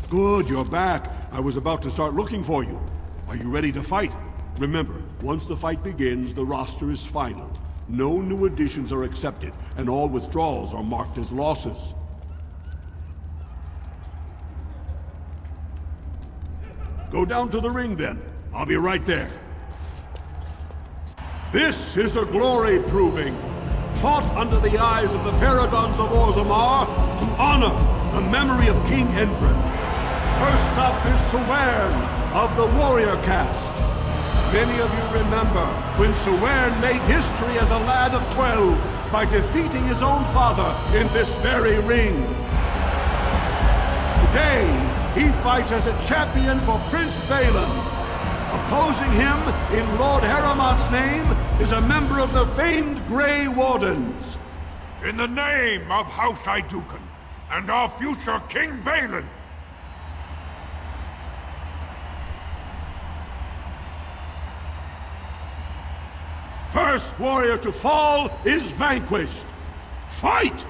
Good, you're back. I was about to start looking for you. Are you ready to fight? Remember, once the fight begins, the roster is final. No new additions are accepted, and all withdrawals are marked as losses. Go down to the ring, then. I'll be right there. This is a glory proving, fought under the eyes of the Paragons of Orzammar to honor the memory of King Endrin. First up is Sewern of the warrior caste. Many of you remember when Sewern made history as a lad of 12 by defeating his own father in this very ring. Today, he fights as a champion for Prince Balin. Opposing him, in Lord Haramont's name, is a member of the famed Grey Wardens. In the name of House Aedan and our future King Balin. First warrior to fall is vanquished. Fight!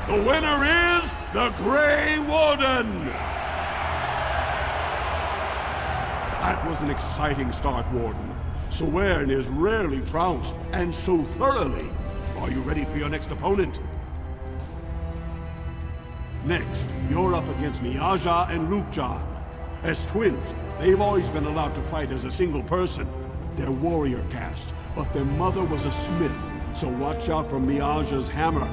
The winner is the Grey Warden! That was an exciting start, Warden. Sewern is rarely trounced, and so thoroughly. Are you ready for your next opponent? Next, you're up against Miaja and Lukejan. As twins, they've always been allowed to fight as a single person. They're warrior caste, but their mother was a smith, so watch out for Miaja's hammer.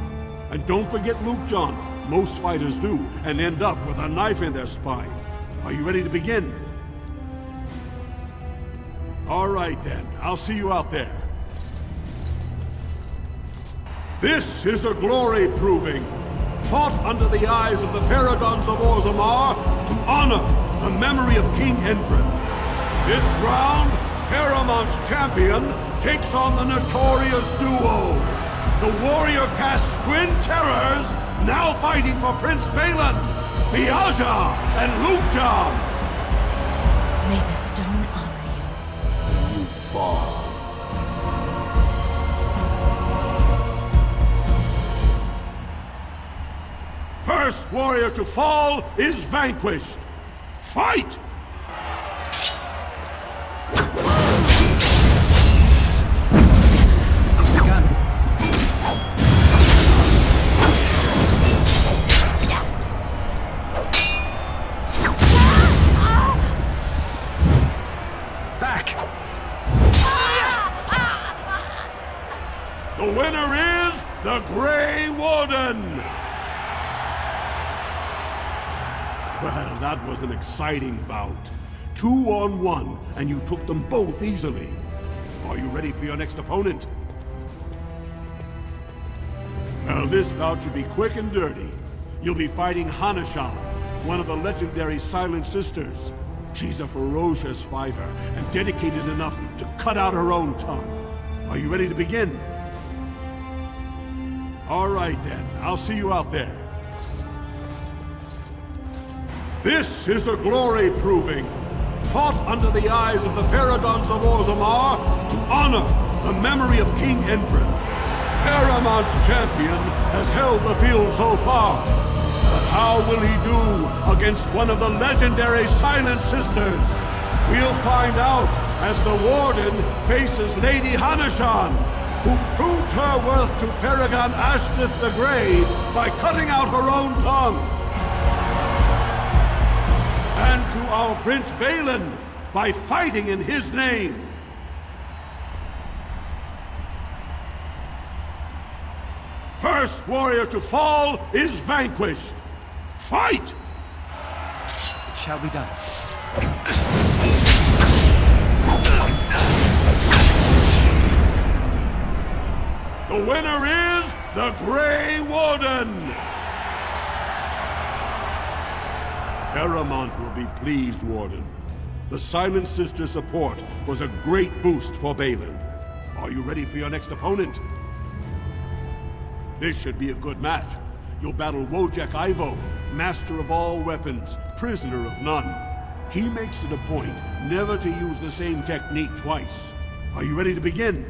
And don't forget Lukejan. Most fighters do, and end up with a knife in their spine. Are you ready to begin? All right then, I'll see you out there. This is a glory proving, fought under the eyes of the Paragons of Orzammar to honor the memory of King Endrin. This round, Haramont's champion takes on the notorious duo, the warrior caste twin terrors, now fighting for Prince Balin, Miaja and Lukejan. May the stone honor you. When you fall. First warrior to fall is vanquished. Fight! Back! The winner is the Grey Warden! Well, that was an exciting bout. 2-on-1, and you took them both easily. Are you ready for your next opponent? Well, this bout should be quick and dirty. You'll be fighting Hanashan, one of the legendary Silent Sisters. She's a ferocious fighter, and dedicated enough to cut out her own tongue. Are you ready to begin? All right then, I'll see you out there. This is a glory proving, fought under the eyes of the Paragons of Orzammar to honor the memory of King Endrin. Haramont's champion has held the field so far, but how will he do against one of the legendary Silent Sisters? We'll find out as the Warden faces Lady Hanashan, who proved her worth to Paragon Ashtith the Grey by cutting out her own tongue. And to our Prince Balin by fighting in his name. First warrior to fall is vanquished. Fight! It shall be done. The winner is the Grey Warden! Haramont will be pleased, Warden. The Silent Sister support was a great boost for Balin. Are you ready for your next opponent? This should be a good match. You'll battle Wojek Ivo, master of all weapons, prisoner of none. He makes it a point never to use the same technique twice. Are you ready to begin?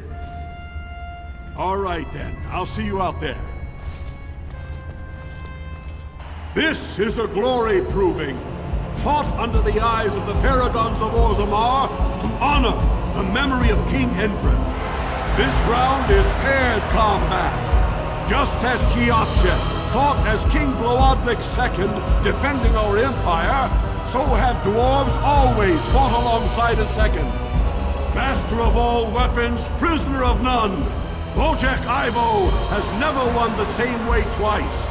All right then, I'll see you out there. This is a glory proving, fought under the eyes of the Paragons of Orzammar to honor the memory of King Endrin. This round is paired combat. Just as Kiakshet fought as King Bloodwick II defending our empire, so have dwarves always fought alongside a second. Master of all weapons, prisoner of none, Wojciech Ivo has never won the same way twice.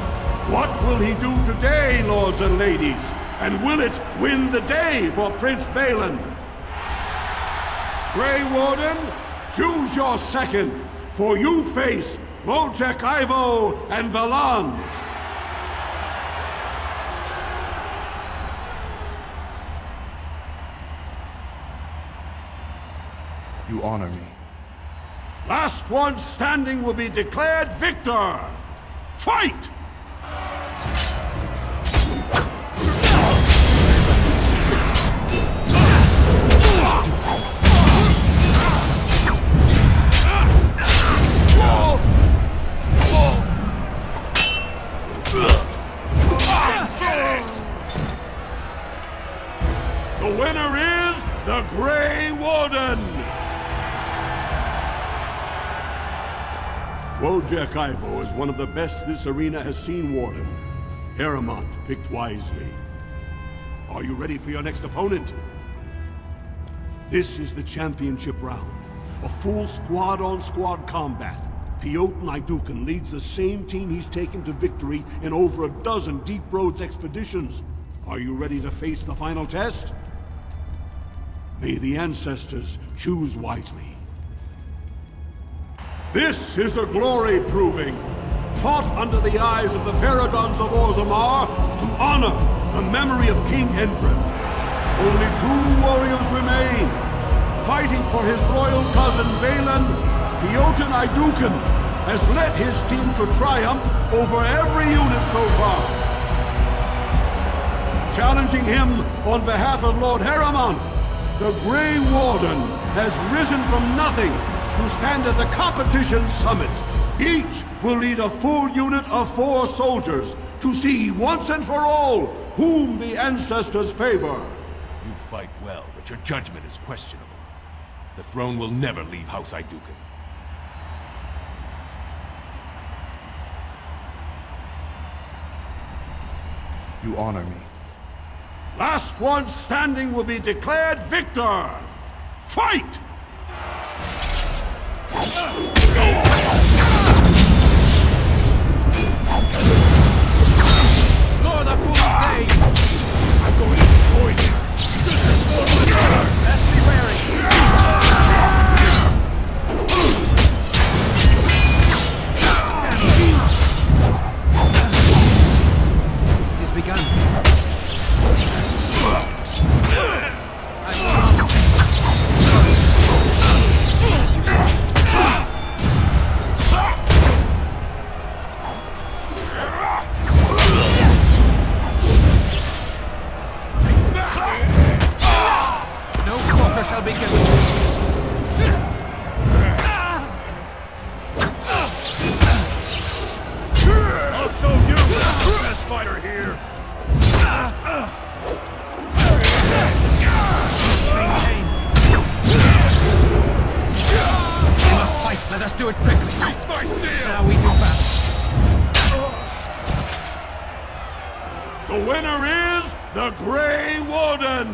What will he do today, lords and ladies? And will it win the day for Prince Balin? Grey Warden, choose your second, for you face Wojciech Ivo and Valans. You honor me. Last one standing will be declared victor. Fight! The winner is the Grey Warden! Wojciech Ivo is one of the best this arena has seen, Warden. Eramont picked wisely. Are you ready for your next opponent? This is the championship round. A full squad-on-squad combat. Teyrn Idukan leads the same team he's taken to victory in over a dozen Deep Roads expeditions. Are you ready to face the final test? May the ancestors choose wisely. This is a glory proving, fought under the eyes of the Paragons of Orzammar to honor the memory of King Endrin. Only 2 warriors remain. Fighting for his royal cousin Balin, Teyrn Idukan has led his team to triumph over every unit so far. Challenging him on behalf of Lord Eramont, the Grey Warden has risen from nothing to stand at the competition's summit. Each will lead a full unit of 4 soldiers to see once and for all whom the ancestors favor. You fight well, but your judgment is questionable. The throne will never leave House Idukan. You honor me. Last one standing will be declared victor. Fight! Lord of Fool's Day! I'm going to enjoy this! This is for my turn! Best be wary! It is begun. Shall be given. I'll show you the best fighter here. Maintain. We must fight. Let us do it quickly. Cease my steel. Now we do battle. The winner is the Grey Warden!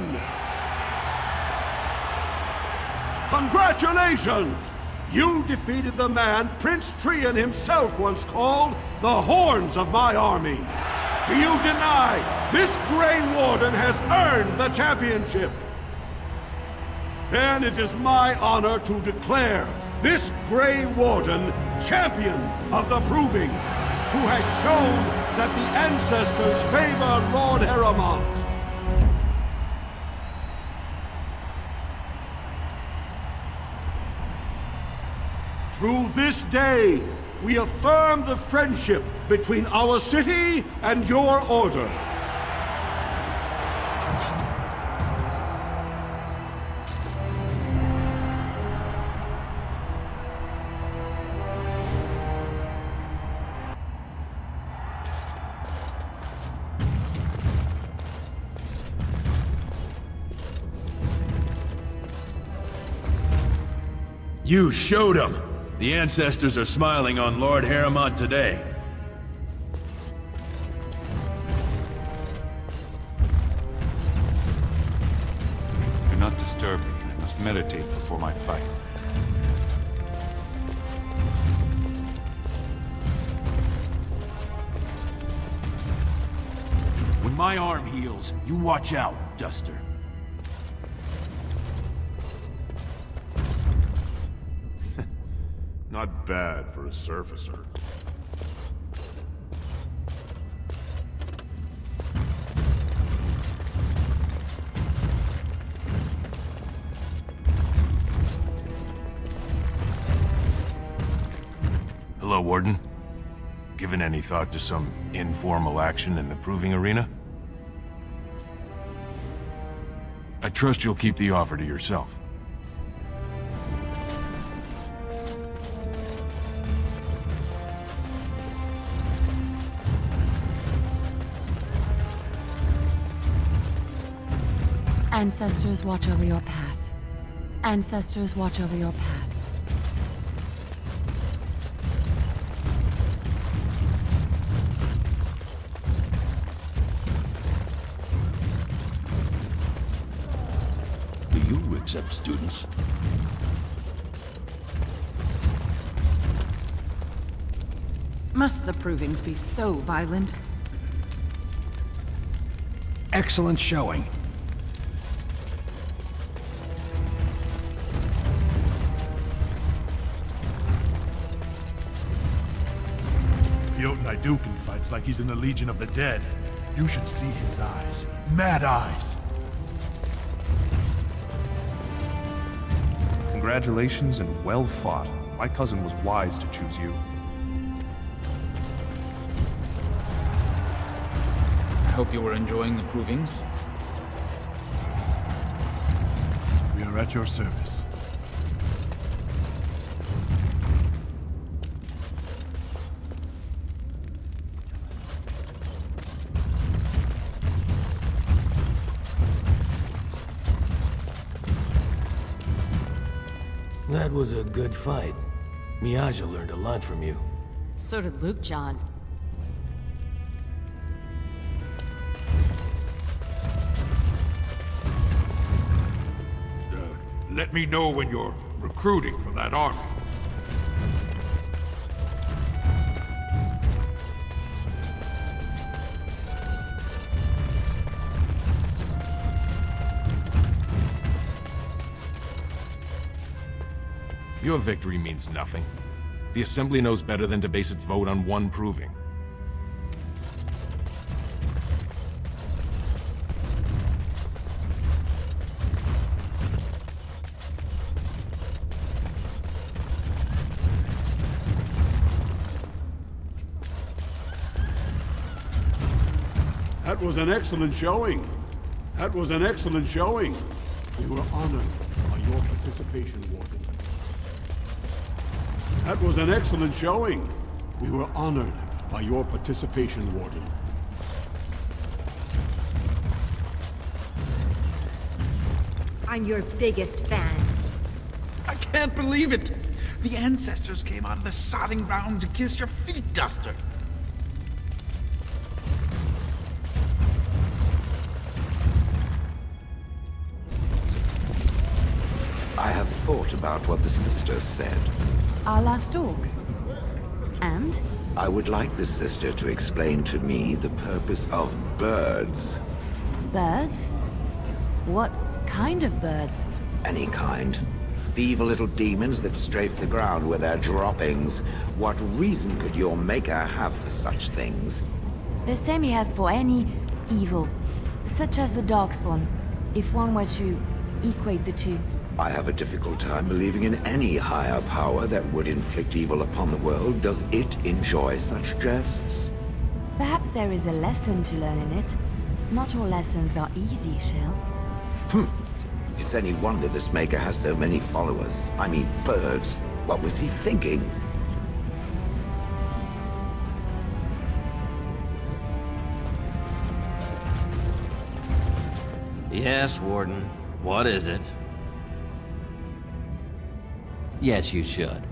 Congratulations! You defeated the man Prince Trian himself once called the Horns of my army. Do you deny this Grey Warden has earned the championship? Then it is my honor to declare this Grey Warden champion of the Proving, who has shown that the ancestors favor Lord Eramont. Through this day, we affirm the friendship between our city and your order. You showed them! The ancestors are smiling on Lord Harrimont today. Do not disturb me. I must meditate before my fight. When my arm heals, you watch out, Duster. Not bad for a surfacer. Hello, Warden. Given any thought to some informal action in the proving arena? I trust you'll keep the offer to yourself. Ancestors watch over your path. Ancestors watch over your path. Do you accept students? Must the provings be so violent? Excellent showing. Dukin fights like he's in the Legion of the Dead. You should see his eyes. Mad eyes. Congratulations and well fought. My cousin was wise to choose you. I hope you were enjoying the provings. We are at your service. That was a good fight. Miaja learned a lot from you. So did Luke John. Let me know when you're recruiting for that army. Your victory means nothing. The Assembly knows better than to base its vote on one proving. That was an excellent showing. That was an excellent showing. We were honored by your participation, Warden. That was an excellent showing. We were honored by your participation, Warden. I'm your biggest fan. I can't believe it! The ancestors came out of the sodding ground to kiss your feet, Duster. I have thought about what the sisters said. Our last orc. And? I would like the sister to explain to me the purpose of birds. Birds? What kind of birds? Any kind. The evil little demons that strafe the ground with their droppings. What reason could your maker have for such things? The same he has for any evil, such as the Darkspawn, if one were to equate the two. I have a difficult time believing in any higher power that would inflict evil upon the world. Does it enjoy such jests? Perhaps there is a lesson to learn in it. Not all lessons are easy, Shell. It's any wonder this maker has so many followers. I mean, birds. What was he thinking? Yes, Warden. What is it? Yes, you should.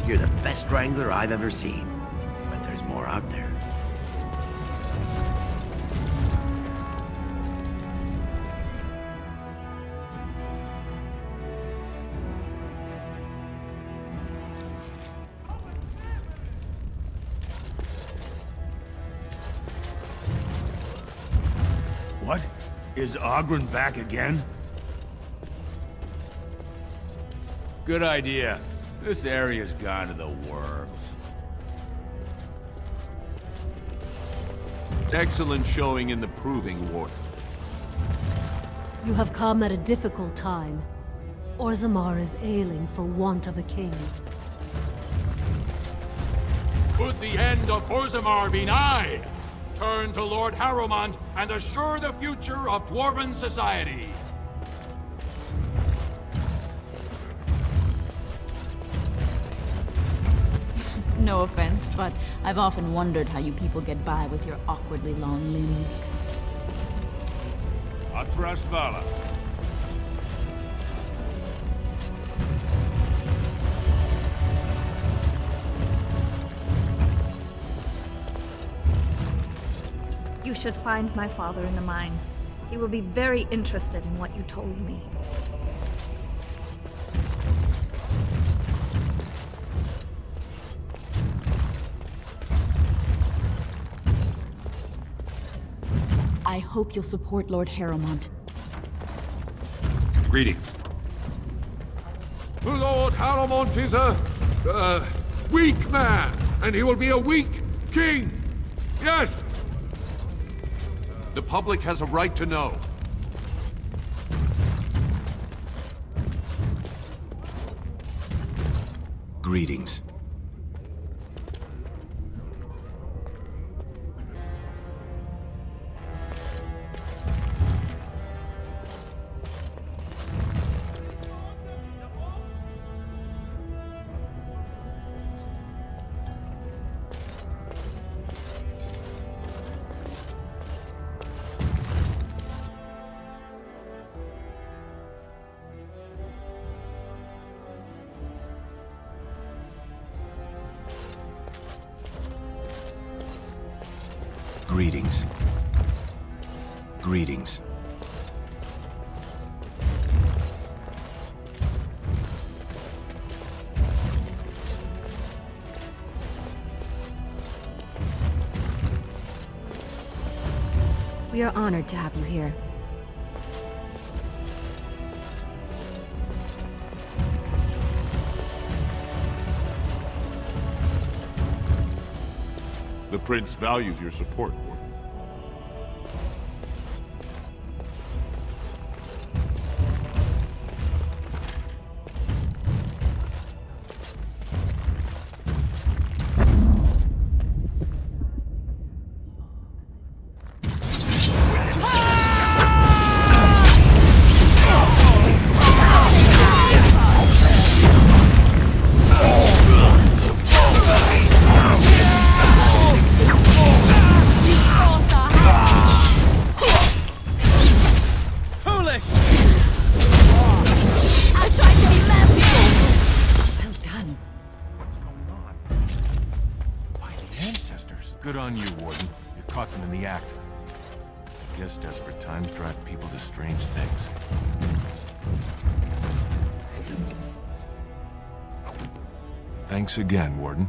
You're the best wrangler I've ever seen. But there's more out there. What? Is Ogren back again? Good idea. This area's gone to the worms. Excellent showing in the proving, Warden. You have come at a difficult time. Orzammar is ailing for want of a king. Could the end of Orzammar be nigh? Turn to Lord Harrowmont and assure the future of Dwarven society. No offense, but I've often wondered how you people get by with your awkwardly long limbs. Atrasvala. You should find my father in the mines. He will be very interested in what you told me. I hope you'll support Lord Harrowmont. Greetings. Lord Harrowmont is a weak man, and he will be a weak king. Yes. The public has a right to know. Greetings. Greetings. Greetings. We are honored to have you here. The Prince values your support, Warden. Good on you, Warden. You caught them in the act. I guess desperate times drive people to strange things. Thanks again, Warden.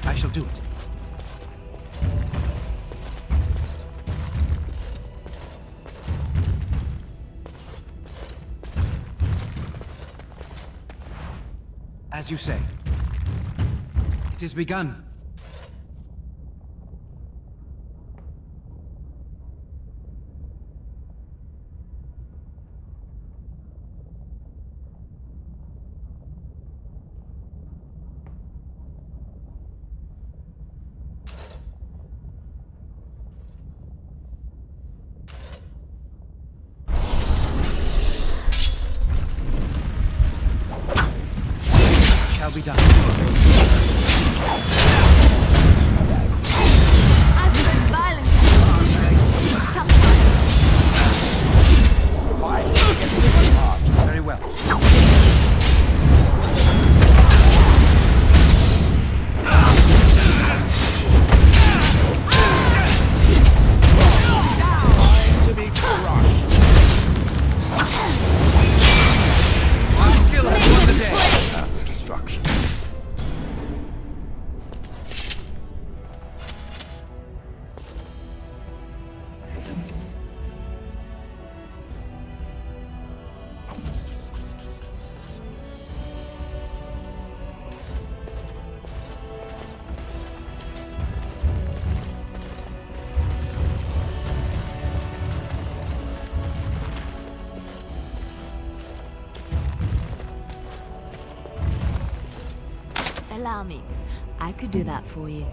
I shall do it. As you say. It is begun. shall be done. Very well. To be crushed. Our skill has won the day. Path of destruction. Allow me. I could do that for you.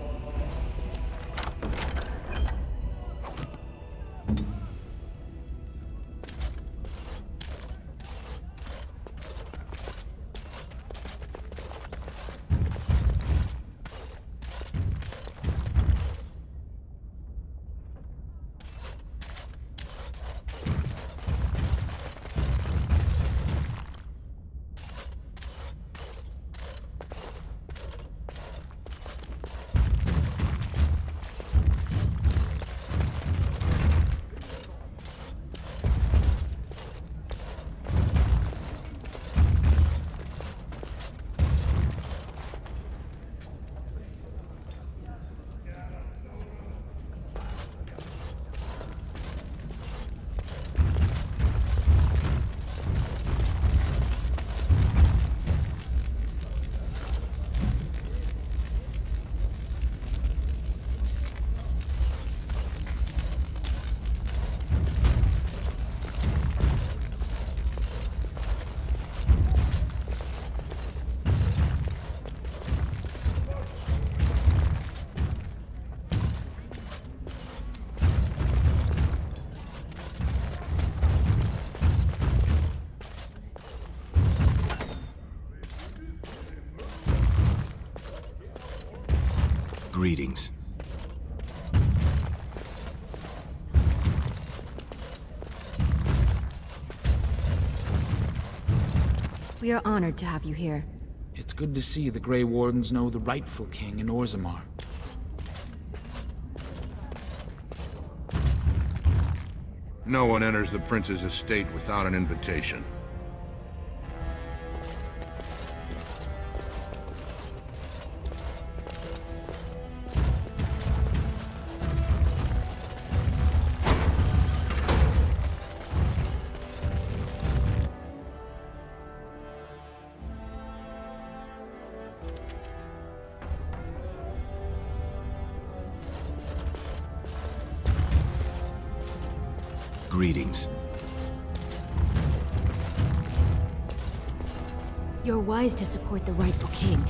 Greetings. We are honored to have you here. It's good to see the Grey Wardens know the rightful king in Orzammar. No one enters the prince's estate without an invitation. Greetings. You're wise to support the rightful king.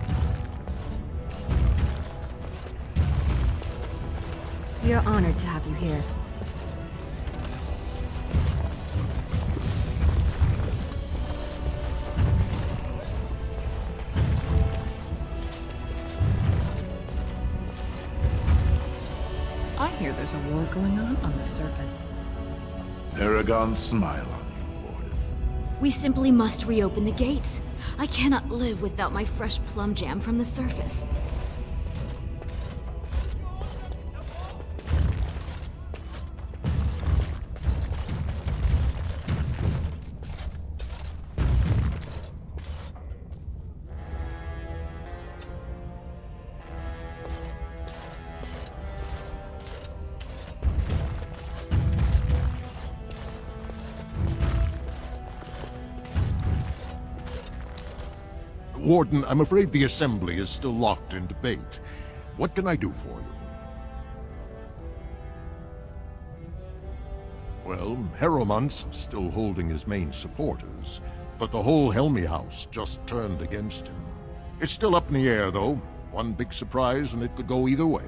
We are honored to have you here. I hear there's a war going on the surface. Paragon, smile on you, Warden. We simply must reopen the gates. I cannot live without my fresh plum jam from the surface. Warden, I'm afraid the Assembly is still locked in debate. What can I do for you? Well, Harrowmont's still holding his main supporters, but the whole Helmy House just turned against him. It's still up in the air, though. One big surprise, and it could go either way.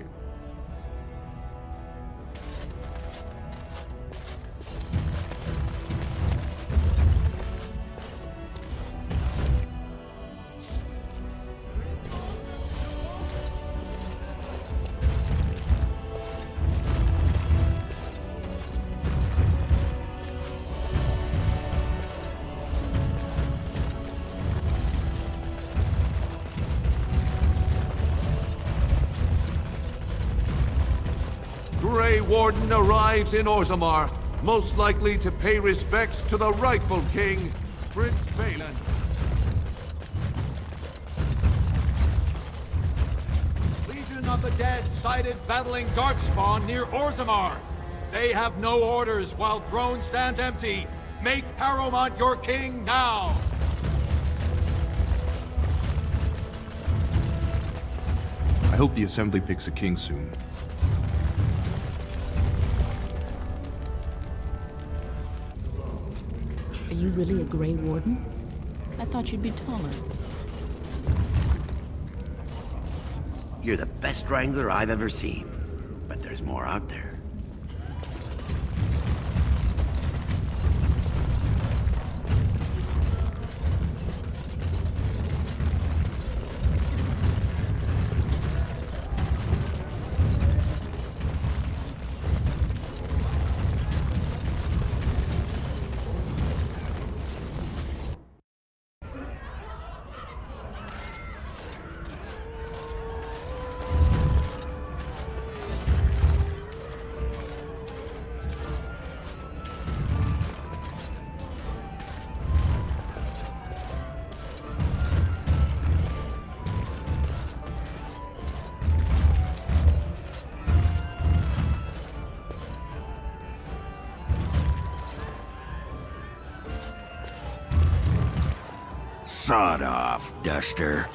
Grey Warden arrives in Orzammar, most likely to pay respects to the rightful king, Prince Ferelden. Legion of the Dead sighted battling Darkspawn near Orzammar. They have no orders while throne stands empty. Make Harrowmont your king now! I hope the Assembly picks a king soon. Are you really a Grey Warden? I thought you'd be taller. You're the best wrangler I've ever seen. But there's more out there. Sod off, Duster.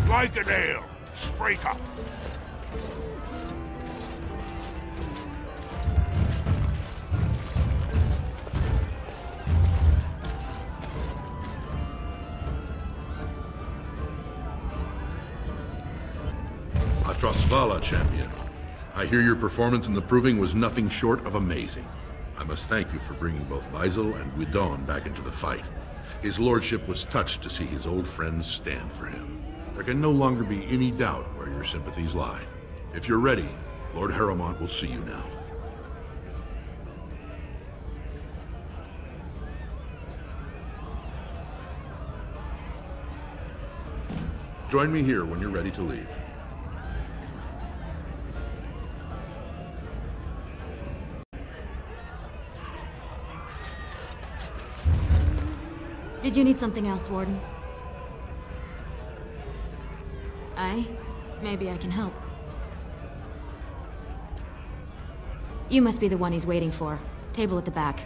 Like an ale, straight up. Atrosvala, champion. I hear your performance in the Proving was nothing short of amazing. I must thank you for bringing both Baisel and Guidon back into the fight. His lordship was touched to see his old friends stand for him. There can no longer be any doubt where your sympathies lie. If you're ready, Lord Harrowmont will see you now. Join me here when you're ready to leave. Did you need something else, Warden? Maybe I can help. You must be the one he's waiting for. Table at the back.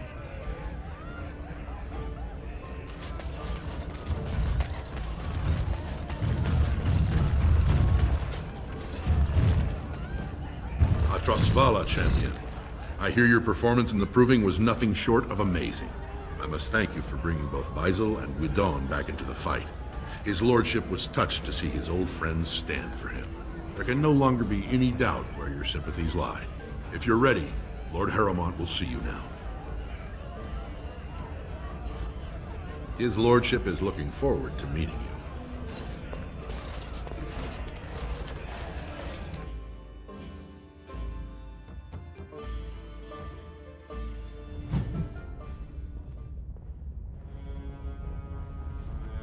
Atrosvala, champion. I hear your performance in the Proving was nothing short of amazing. I must thank you for bringing both Baisel and Guidon back into the fight. His lordship was touched to see his old friends stand for him. There can no longer be any doubt where your sympathies lie. If you're ready, Lord Harrowmont will see you now. His lordship is looking forward to meeting you.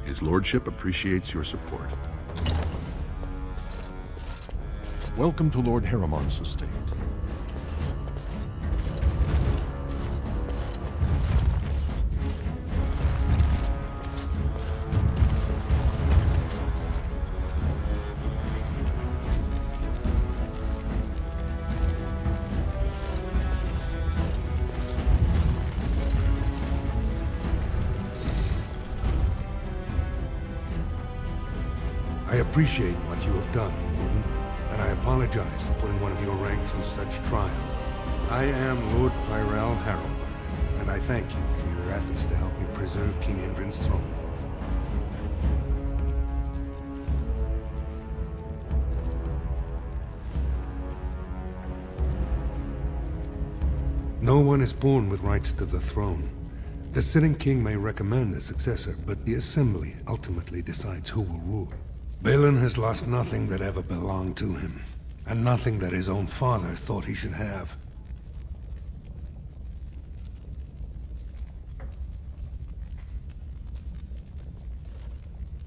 His lordship appreciates your support. Welcome to Lord Harrowmont's estate. I appreciate what you have done, Warden, and I apologize for putting one of your rank through such trials. I am Lord Tyrell Harrowmont, and I thank you for your efforts to help me preserve King Endrin's throne. No one is born with rights to the throne. The sitting king may recommend a successor, but the Assembly ultimately decides who will rule. Balin has lost nothing that ever belonged to him, and nothing that his own father thought he should have.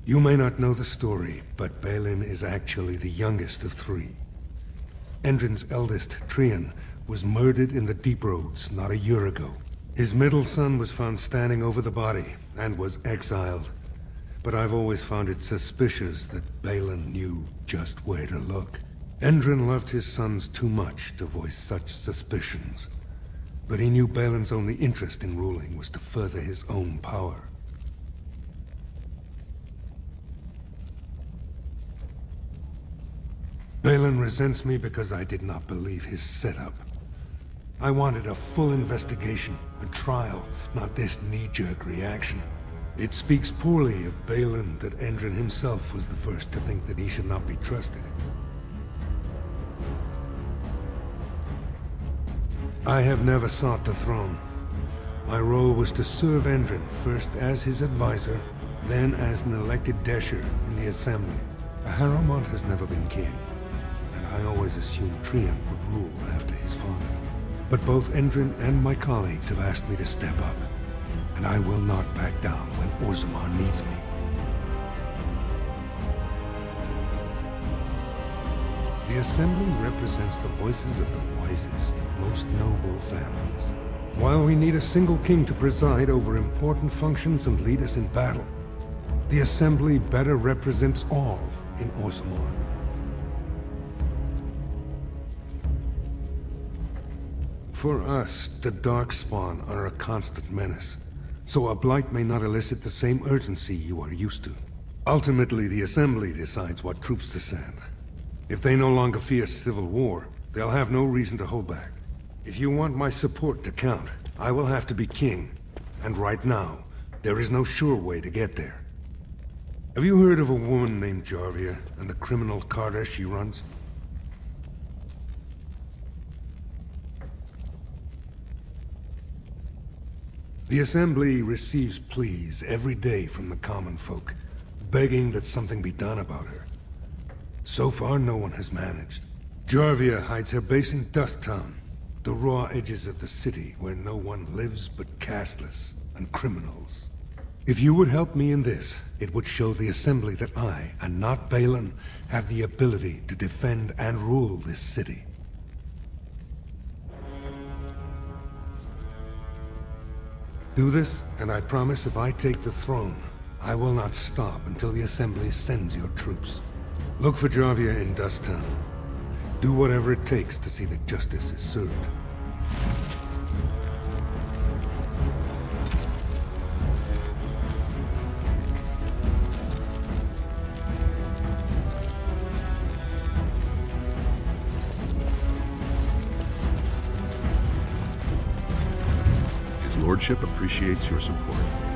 You may not know the story, but Balin is actually the youngest of three. Endrin's eldest, Teyrn, was murdered in the Deep Roads not a year ago. His middle son was found standing over the body and was exiled. But I've always found it suspicious that Balin knew just where to look. Endrin loved his sons too much to voice such suspicions. But he knew Balin's only interest in ruling was to further his own power. Balin resents me because I did not believe his setup. I wanted a full investigation, a trial, not this knee-jerk reaction. It speaks poorly of Balin that Endrin himself was the first to think that he should not be trusted. I have never sought the throne. My role was to serve Endrin, first as his advisor, then as an elected Desher in the Assembly. Harrowmont has never been king, and I always assumed Teyrn would rule after his father. But both Endrin and my colleagues have asked me to step up, and I will not back down when Orzammar needs me. The Assembly represents the voices of the wisest, most noble families. While we need a single king to preside over important functions and lead us in battle, the Assembly better represents all in Orzammar. For us, the Darkspawn are a constant menace, so a blight may not elicit the same urgency you are used to. Ultimately, the Assembly decides what troops to send. If they no longer fear civil war, they'll have no reason to hold back. If you want my support to count, I will have to be king. And right now, there is no sure way to get there. Have you heard of a woman named Jarvia and the criminal carter she runs? The Assembly receives pleas every day from the common folk, begging that something be done about her. So far, no one has managed. Jarvia hides her base in Dusttown, the raw edges of the city where no one lives but castless and criminals. If you would help me in this, it would show the Assembly that I, and not Balin, have the ability to defend and rule this city. Do this, and I promise if I take the throne, I will not stop until the Assembly sends your troops. Look for Jarvia in Dusttown. Do whatever it takes to see that justice is served. His Lordship appreciates your support.